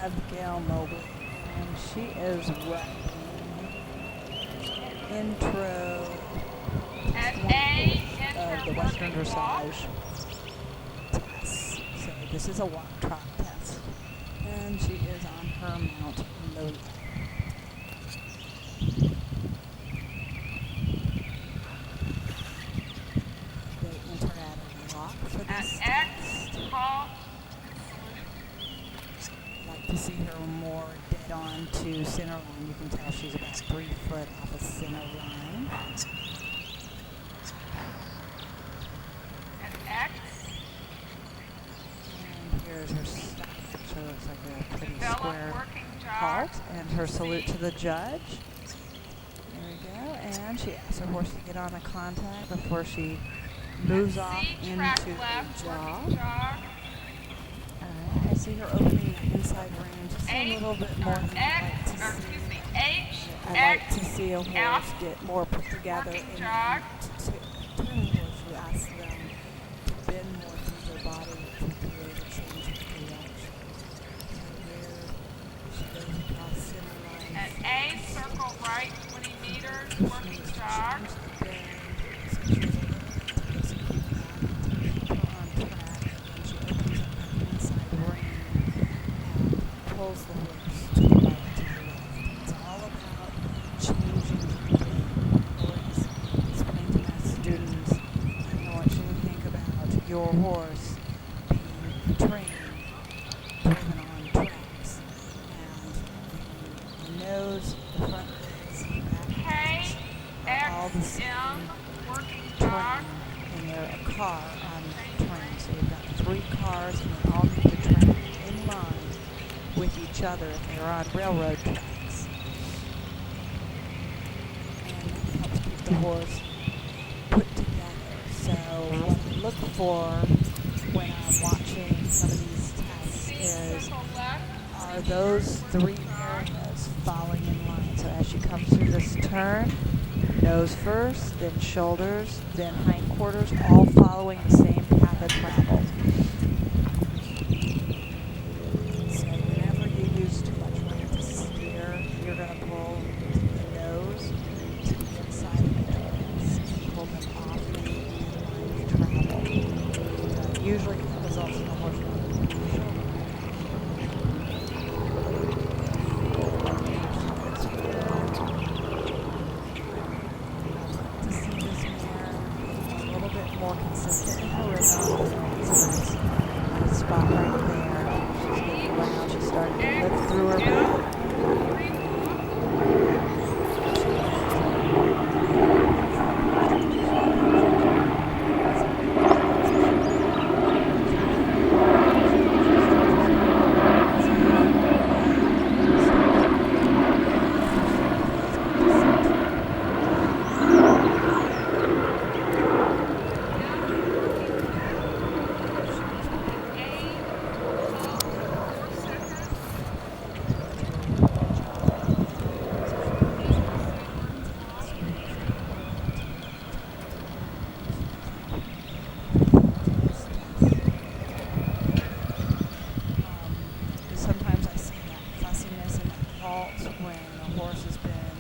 have Gail Mobley, and she is wrapping intro of the Western Dressage test. So this is a walk trot test, and she is on her mount Lola. They enter at a walk for this test. Like to see her more dead on to center line. You can tell she's about 3 foot off a center line. And here's her stop. So it looks like a pretty square heart. And her salute to the judge. There we go. And she asks her horse to get on the contact before she moves off into the jog. I see her opening the inside rein just a little bit more than I like to see. I like to see a horse get more put together and turning horse. You ask them to bend more through their body to create a change of direction. So here she goes across center line. At A, circle right 20 meters, working jog. Pulls the horse to the right, to the left. It's all about changing the horse. Explain to my students, I want you to think about your horse being trained, driven on tracks, and the nose, the front legs, the back legs are all the same train, and they're a car on the train. So you've got 3 cars, and they all need to train in line with each other if they're on railroad tracks. And that helps keep the horse put together. So what I look for when I'm watching some of these tests is, are those 3 areas falling in line? So as she comes through this turn, nose first, then shoulders, then hindquarters, all following the same path of travel. You're going to pull the nose to the inside of the ears and pull them off in line of travel. Usually that results in the horse running to see this mare a little bit more consistent in her rhythm. So there's a spot right there. She's getting around. She's starting to lift through her back. Sometimes I see that fussiness and that halt when the horse has been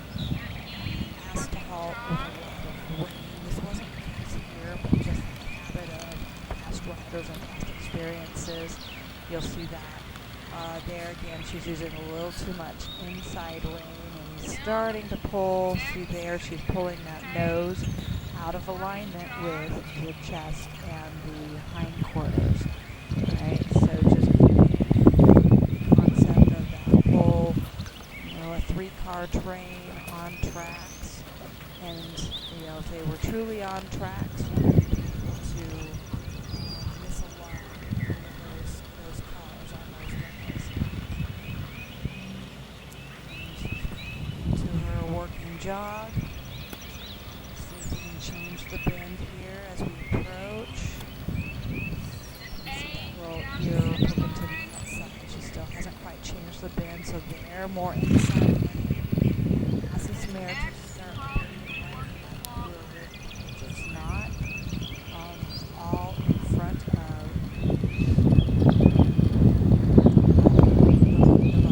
asked to halt with a lot of rain. This wasn't the case here, but just the habit of past riders and past experiences. You'll see that. There again, she's using a little too much inside rein and starting to pull. See there, she's pulling that nose out of alignment with the chest and the hindquarters. Right, so just a 3-car train on tracks, and if they were truly on tracks, you would be able to misalign those cars on those rails. To her working jog. See if we can change the bend here as we approach. Well, you're hooking to the outside. She still hasn't quite changed the bend, so they're more inside. As this mare to start putting it's not all in front of the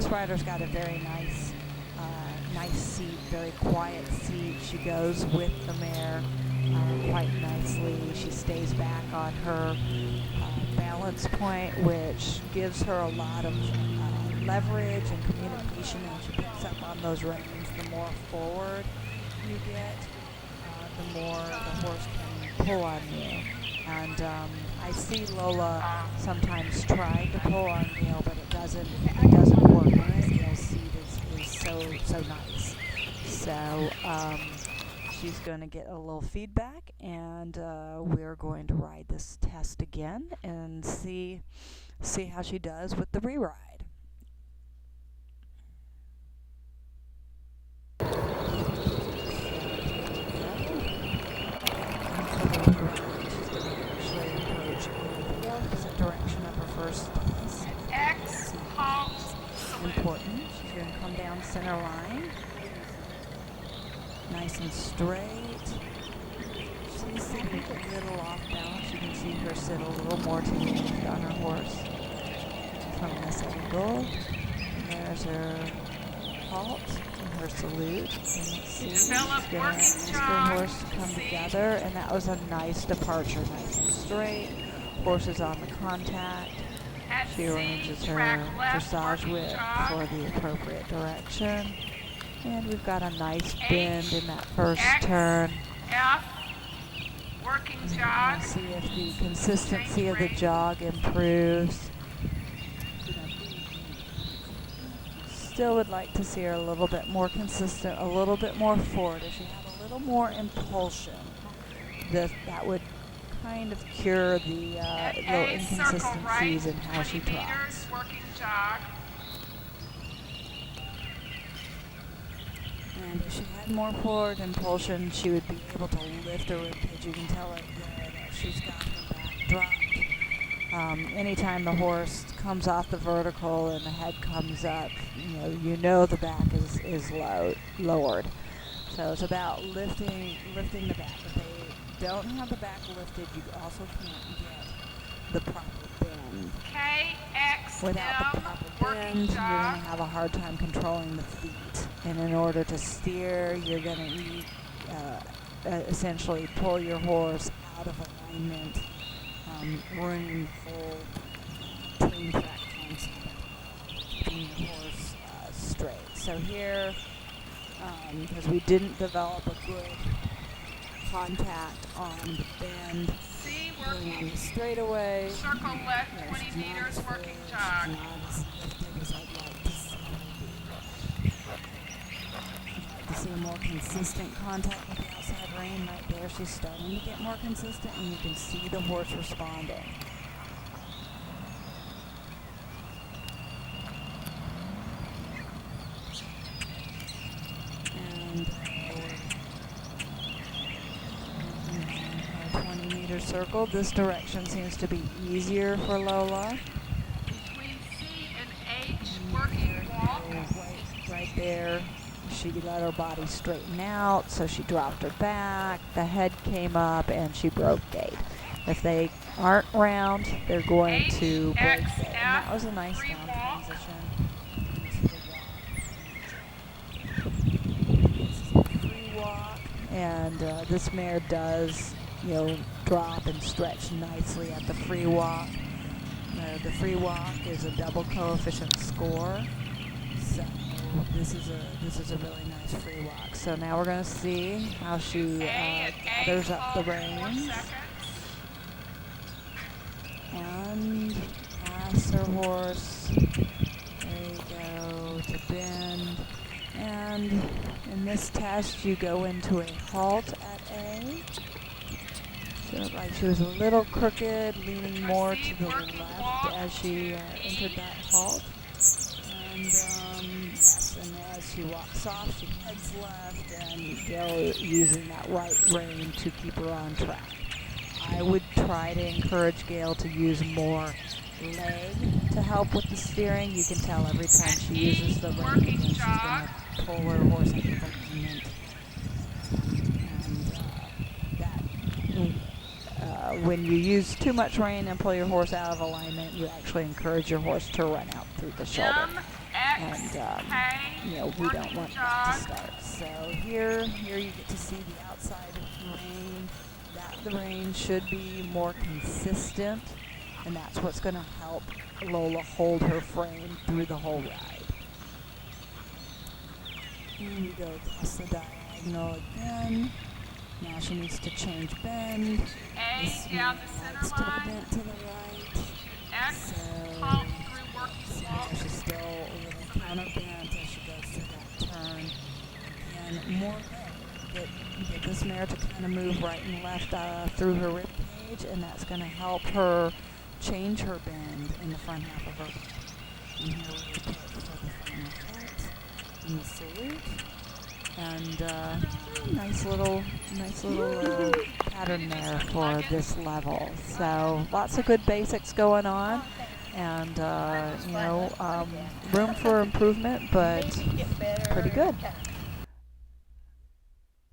this rider's got a very nice seat, very quiet seat. She goes with the mare quite nicely. She stays back on her balance point, which gives her a lot of leverage and communication, and she picks up on those reins. The more forward you get, the more the horse can pull on you. And I see Lola sometimes trying to pull on Gail, but it doesn't work because Gail's seat is so nice. So she's going to get a little feedback, and we're going to ride this test again and see how she does with the re-ride. Direction of her first stance. X halt. Important. She's going to come down center line. Nice and straight. She's sitting a little off balance. You can see her sit a little more to the left on her horse from this angle. And there's her halt and her salute. And let's see. She's going to ask her horse to come together. And that was a nice departure. Nice and straight. Horse is on the contact. She arranges her dressage whip for the appropriate direction. And we've got a nice bend in that first turn. F, working jog. See if the consistency of the jog improves. Still would like to see her a little bit more consistent, a little bit more forward. If she had a little more impulsion, that would kind of cure the little inconsistencies in how she trots. And if she had more forward impulsion, she would be able to lift her ribcage. You can tell it there that she's got her back dropped. Anytime the horse comes off the vertical and the head comes up, you know the back is lowered. So it's about lifting the back. If they don't have the back lifted, you also can't get the proper bend. Without the proper bend, you're going to have a hard time controlling the feet. And in order to steer, you're going to need essentially pull your horse out of alignment, running full twin track concept, keeping the horse straight. So here, because we didn't develop a good contact on the bend, working straight away. Circle left 20 meters, working jog. Not as lifted as I'd like to see. I'd like to see a more consistent contact with the outside rein right there. She's starting to get more consistent, and you can see the horse responding. And 20-meter circle. This direction seems to be easier for Lola. Between C and H, working walk. Right there, she let her body straighten out, so she dropped her back, the head came up, and she broke gait. If they aren't round, they're going to break gait. And that was a nice down transition. This is a free walk, and this mare does, drop and stretch nicely at the free walk. The free walk is a double coefficient score, so this is a really nice free walk. So now we're going to see how she gathers up the reins and pass her horse. There you go, to bend. And in this test, you go into a halt at A. So like she was a little crooked, leaning more to the left as she entered that halt. And yes, and as she walks off, she heads left, and Gail using that right rein to keep her on track. I would try to encourage Gail to use more leg to help with the steering. You can tell every time she uses the rein again, she's going to pull her horse into alignment. And when you use too much rein and pull your horse out of alignment, you actually encourage your horse to run out through the shoulder. and Okay. you know, we don't want that to start. So here you get to see the outside of the rein. The rein should be more consistent, and that's what's going to help Lola hold her frame through the whole ride. And we go across the diagonal again. Now she needs to change bend. This A down mare the center likes to line. bend to the right. X, So pump through working see walk. there she's still a little counterbent as she goes through that turn. Again, more leg. Get this mare to kind of move right and left through her rib cage, and that's going to help her change her bend in the front half of her body. And here we put for the final cut and the salute. And nice little pattern there for this level. So lots of good basics going on, and you know, room for improvement, but pretty good.